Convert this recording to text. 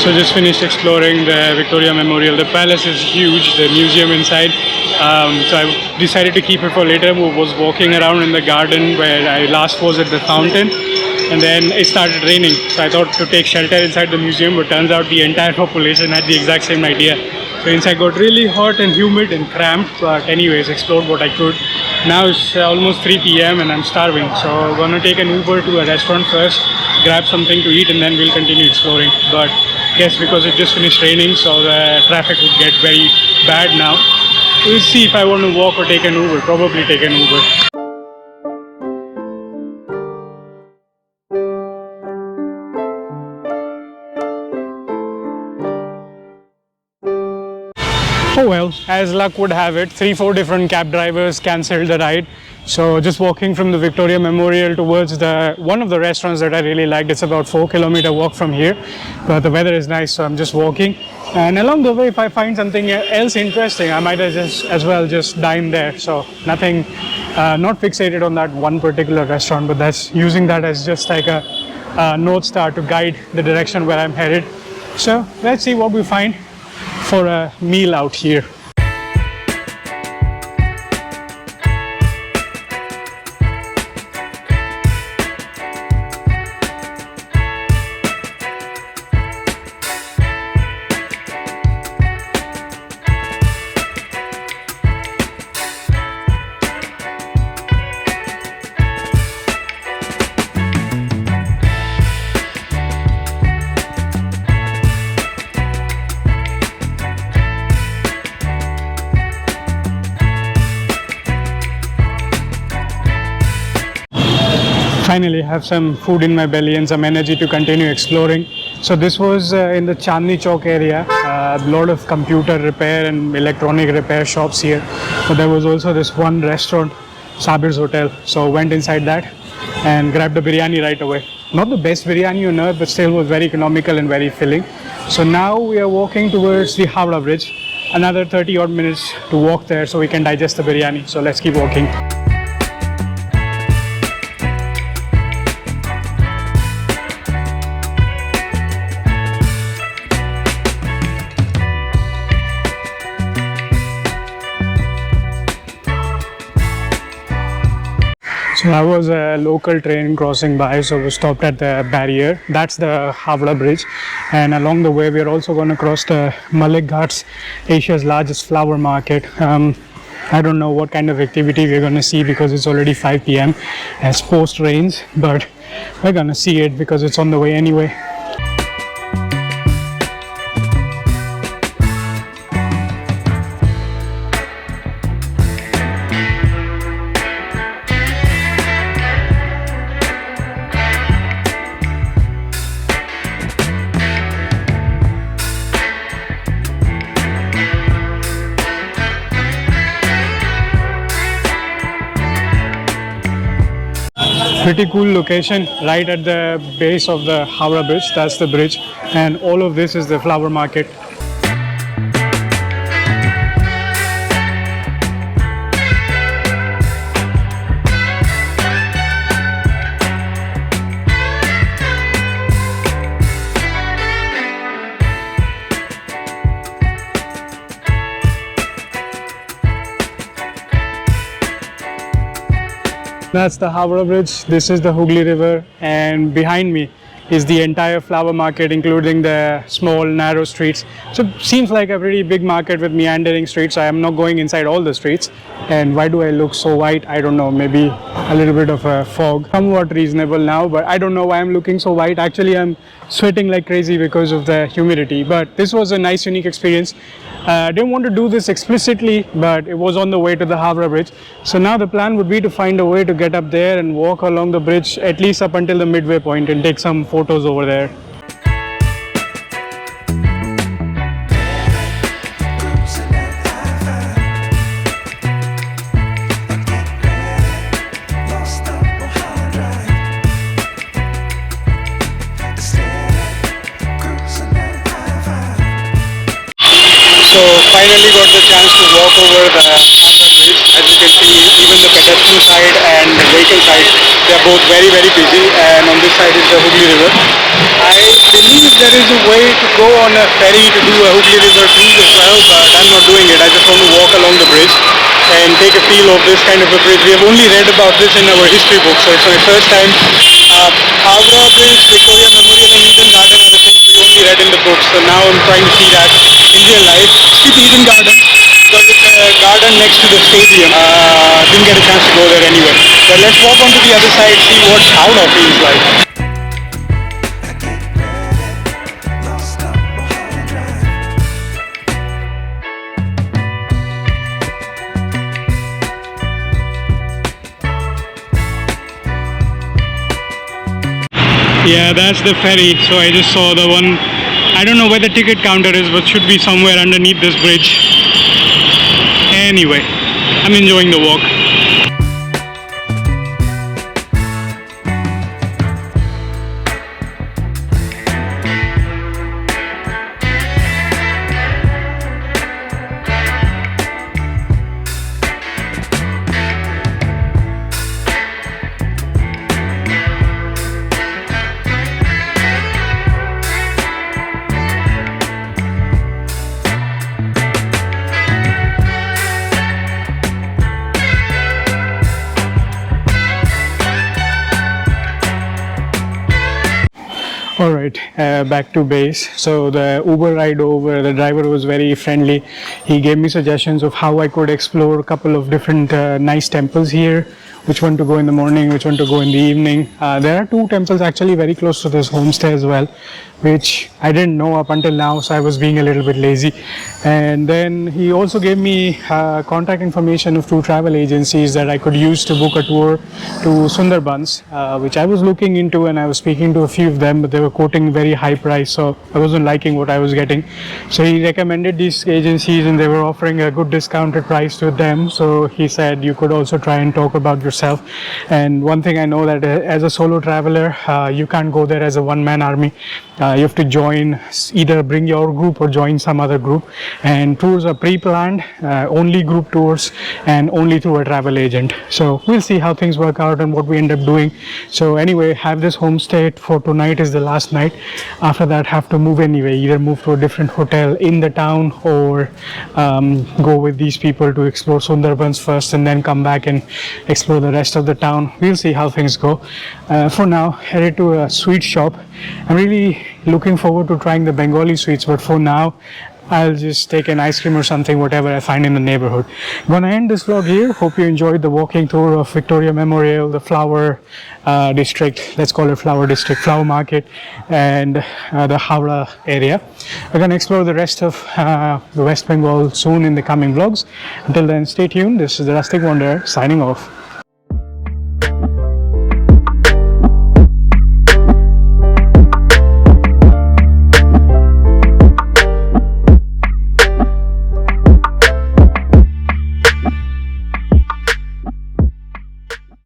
So just finished exploring the Victoria Memorial. The palace is huge, the museum inside. So I decided to keep it for later. I was walking around in the garden where I last was at the fountain, and then it started raining. So I thought to take shelter inside the museum, but turns out the entire population had the exact same idea. So inside got really hot and humid and cramped, but anyways, explored what I could. Now it's almost 3 p.m. and I'm starving, so I'm gonna take an Uber to a restaurant first, grab something to eat, and then we'll continue exploring. But guess because it just finished raining, so the traffic would get very bad now. We'll see if I want to walk or take an Uber. Probably take an Uber. Oh well, as luck would have it, 3-4 different cab drivers cancelled the ride. So just walking from the Victoria Memorial towards one of the restaurants that I really liked. It's about 4-kilometer walk from here, but the weather is nice, so I'm just walking. And along the way, if I find something else interesting, I might as well just dine there. So nothing, not fixated on that one particular restaurant, but that's using that as just like a North Star to guide the direction where I'm headed. So let's see what we find for a meal out here. Finally have some food in my belly and some energy to continue exploring. So this was in the Chandni Chowk area. A lot of computer repair and electronic repair shops here. But there was also this one restaurant, Sabir's Hotel. So went inside that and grabbed a biryani right away. Not the best biryani on earth, but still was very economical and very filling. So now we are walking towards the Howrah Bridge. Another 30 odd minutes to walk there so we can digest the biryani. So let's keep walking. So I was a local train crossing by, so we stopped at the barrier. That's the Howrah Bridge, and along the way we are also going to cross the Malik Ghats, Asia's largest flower market. I don't know what kind of activity we're going to see because it's already 5 p.m. It's post rains, but we're going to see it because it's on the way anyway. Pretty cool location right at the base of the Howrah Bridge. That's the bridge, and all of this is the flower market. That's the Howrah Bridge. This is the Hooghaly River, and behind me is the entire flower market, including the small narrow streets. So it seems like a pretty big market with meandering streets. I am not going inside all the streets. And why do I look so white? I don't know, maybe a little bit of a fog. Somewhat reasonable now, but I don't know why I'm looking so white. Actually, I'm sweating like crazy because of the humidity. But this was a nice, unique experience. I didn't want to do this explicitly, but it was on the way to the Howrah Bridge. So now the plan would be to find a way to get up there and walk along the bridge at least up until the midway point and take some photos over there. So finally got the chance to walk over the Howrah Bridge. As you can see, even the pedestrian side and the vehicle side, they are both very very busy. And on this side is the Hooghaly River. I believe there is a way to go on a ferry to do a Hooghaly River cruise as well, but I'm not doing it. I just want to walk along the bridge and take a feel of this kind of a bridge. We have only read about this in our history book, so it's my first time. Howrah Bridge, Victoria Memorial and Eden Garden are the things we only read in the book, so now I'm trying to see that in real life. Skip Eden Garden, because it's a garden next to the stadium. Didn't get a chance to go there anyway. But let's walk on to the other side, see what Howrah feels like. Yeah, that's the ferry. So I just saw the one. I don't know where the ticket counter is, but should be somewhere underneath this bridge. Anyway, I'm enjoying the walk. Alright, back to base. So the Uber ride over, the driver was very friendly. He gave me suggestions of how I could explore a couple of different nice temples here, which one to go in the morning, which one to go in the evening. There are two temples actually very close to this homestay as well, which I didn't know up until now, so I was being a little bit lazy. And then he also gave me contact information of two travel agencies that I could use to book a tour to Sundarbans, which I was looking into, and I was speaking to a few of them, but they were quoting very high price, so I wasn't liking what I was getting. So he recommended these agencies and they were offering a good discounted price to them. So he said you could also try and talk about yourself. And one thing I know, that as a solo traveler, you can't go there as a one-man army. You have to join, either bring your group or join some other group, and tours are pre-planned, only group tours and only through a travel agent. So we'll see how things work out and what we end up doing. So anyway, have this homestay for tonight is the last night. After that, have to move anyway, either move to a different hotel in the town or go with these people to explore Sundarbans first and then come back and explore the rest of the town. We'll see how things go. For now, headed to a sweet shop. I'm really looking forward to trying the Bengali sweets, but for now I'll just take an ice cream or something, whatever I find in the neighborhood. Gonna end this vlog here. Hope you enjoyed the walking tour of Victoria Memorial, the flower district, let's call it flower district, flower market, and the Howrah area. We're gonna explore the rest of the West Bengal soon in the coming vlogs. Until then, stay tuned. This is the Rustic Wanderer signing off.